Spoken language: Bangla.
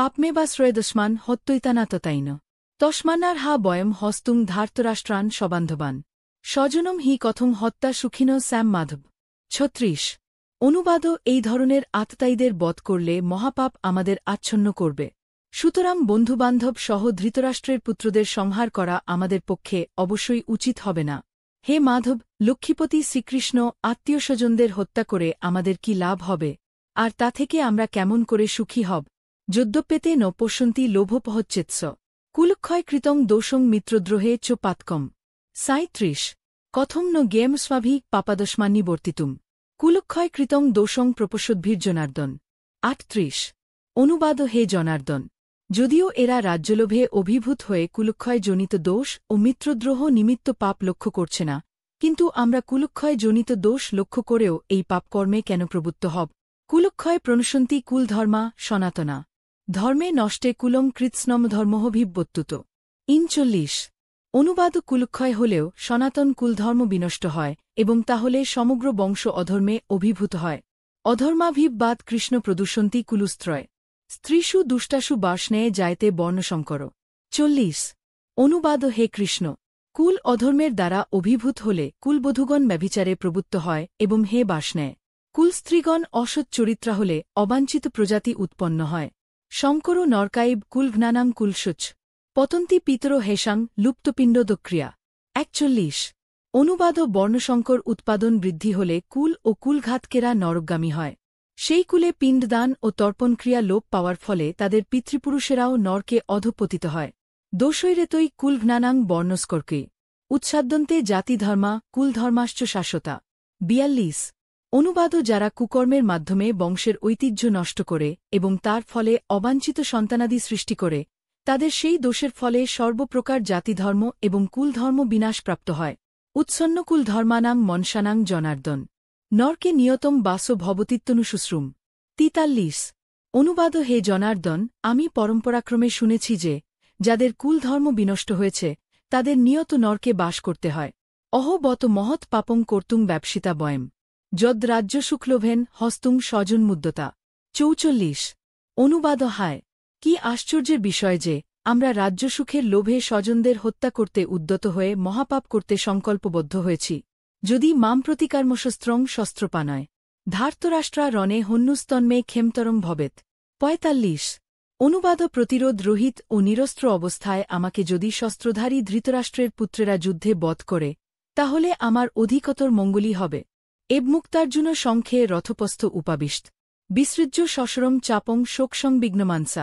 পাপমে বা শ্রয়েদস্মান হত্যৈতানাততাইন তস্মান্নার হা বয়ম হস্তুং ধার্তরাষ্ট্রান সবান্ধবান স্বজনম হি কথং হত্যা সুখিন স্যাম মাধব ৩৬ অনুবাদ এই ধরনের আততায়ীদের বধ করলে মহাপাপ আমাদের আচ্ছন্ন করবে। সুতরাং বন্ধুবান্ধব সহ ধৃতরাষ্ট্রের পুত্রদের সংহার করা আমাদের পক্ষে অবশ্যই উচিত হবে না। হে মাধব, লক্ষ্মীপতি শ্রীকৃষ্ণ আত্মীয়স্বজনদের হত্যা করে আমাদের কি লাভ হবে, আর তা থেকে আমরা কেমন করে সুখী হব? যদ্যপ্যেতে ন পশ্যন্তি লোভোপহচ্ছেৎস কুলক্ষয় কৃতং দোষং মিত্রদ্রোহে চ পাতকম ৩৭ কথং ন জ্ঞেয়ম স্বাভি পাপাদস্মান্নিবর্তিতুম কুলক্ষয় কৃতং দোষং প্রপশ্যদ্ভির জনার্দন ৩৮ অনুবাদ হে জনার্দন, যদিও এরা রাজ্যলোভে অভিভূত হয়ে কুলক্ষয়জনিত দোষ ও মিত্রদ্রোহ নিমিত্ত পাপ লক্ষ্য করছে না, কিন্তু আমরা কুলক্ষয়জনিত দোষ লক্ষ্য করেও এই পাপকর্মে কেন প্রবৃত্ত হব? কুলক্ষয় প্রণশন্তি কুলধর্মা সনাতনা ধর্মে নষ্টে কুলম কৃৎস্নম ধর্মোভিব্যত্যুত ৩৯ অনুবাদ কুলক্ষয় হলেও সনাতন কুলধর্ম বিনষ্ট হয় এবং তাহলে সমগ্র বংশ অধর্মে অভিভূত হয়। অধর্মাভিবাদ কৃষ্ণ প্রদূষন্তি কুলুস্ত্রয় স্ত্রীষু দুষ্টাসু বার্ষ্ণেয়ে যাইতে বর্ণশঙ্কর ৪০ অনুবাদ হে কৃষ্ণ, কুল অধর্মের দ্বারা অভিভূত হলে কুলবধূগণ ব্যভিচারে প্রবৃত্ত হয় এবং হে বার্ষ্ণেয় কুলস্ত্রীগণ অসৎ চরিত্রা হলে অবাঞ্ছিত প্রজাতি উৎপন্ন হয়। শঙ্কর নরকাইব কুলঘ্নানাং কুলসুচ পতন্তি পিতর হেসাং লুপ্তপিণ্ড দক্রিয়া ৪১ অনুবাদ বর্ণশঙ্কর উৎপাদন বৃদ্ধি হলে কুল ও কুলঘাতকেরা নরকগামী হয়। সেই কুলে পিণ্ডদান ও তর্পণক্রিয়া লোপ পাওয়ার ফলে তাদের পিতৃপুরুষেরাও নরকে অধঃপতিত হয়। দোষৈরেতৈ কুলঘ্নানাং বর্ণস্কর্কে উৎসাদ্যন্তে জাতিধর্মা কুলধর্মাশ্চ শাশ্বতা ৪২ অনুবাদ যারা কুকর্মের মাধ্যমে বংশের ঐতিহ্য নষ্ট করে এবং তার ফলে অবাঞ্ছিত সন্তানাদি সৃষ্টি করে, তাদের সেই দোষের ফলে সর্বপ্রকার জাতিধর্ম এবং কুলধর্ম বিনাশপ্রাপ্ত হয়। উৎসন্নকুলধর্মানাং মনসানাং জনার্দন নরকে নিয়তম বাস ভবতিত্তনুশুশ্রুম ৪৩ অনুবাদ হে জনার্দন, আমি পরম্পরাক্রমে শুনেছি যে যাদের কুলধর্ম বিনষ্ট হয়েছে তাদের নিয়ত নরকে বাস করতে হয়। অহোবত মহৎ পাপং কর্তুং ব্যবসিতা বয়ম যদ রাজ্যসুখলোভেন হস্তুং স্বজনমুদ্যতা ৪৪ অনুবাদ হায়, কি আশ্চর্যের বিষয় যে আমরা রাজ্যসুখের লোভে স্বজনদের হত্যা করতে উদ্যত হয়ে মহাপাপ করতে সংকল্পবদ্ধ হয়েছি। যদি মাম প্রতিকার্মশস্ত্রং শস্ত্রপানয় ধার্তরাষ্ট্রা রণে হন্যুস্তন্মে ক্ষেমতরম ভবেত ৪৫ অনুবাদ প্রতিরোধ রহিত ও নিরস্ত্র অবস্থায় আমাকে যদি শস্ত্রধারী ধৃতরাষ্ট্রের পুত্রেরা যুদ্ধে বধ করে, তাহলে আমার অধিকতর মঙ্গলই হবে। এবমুক্তার্জুন সংখ্যে রথপস্থ উপাবিষ্ট বিসৃজ্য শশরম চাপং শোকসংবিঘ্নমানসা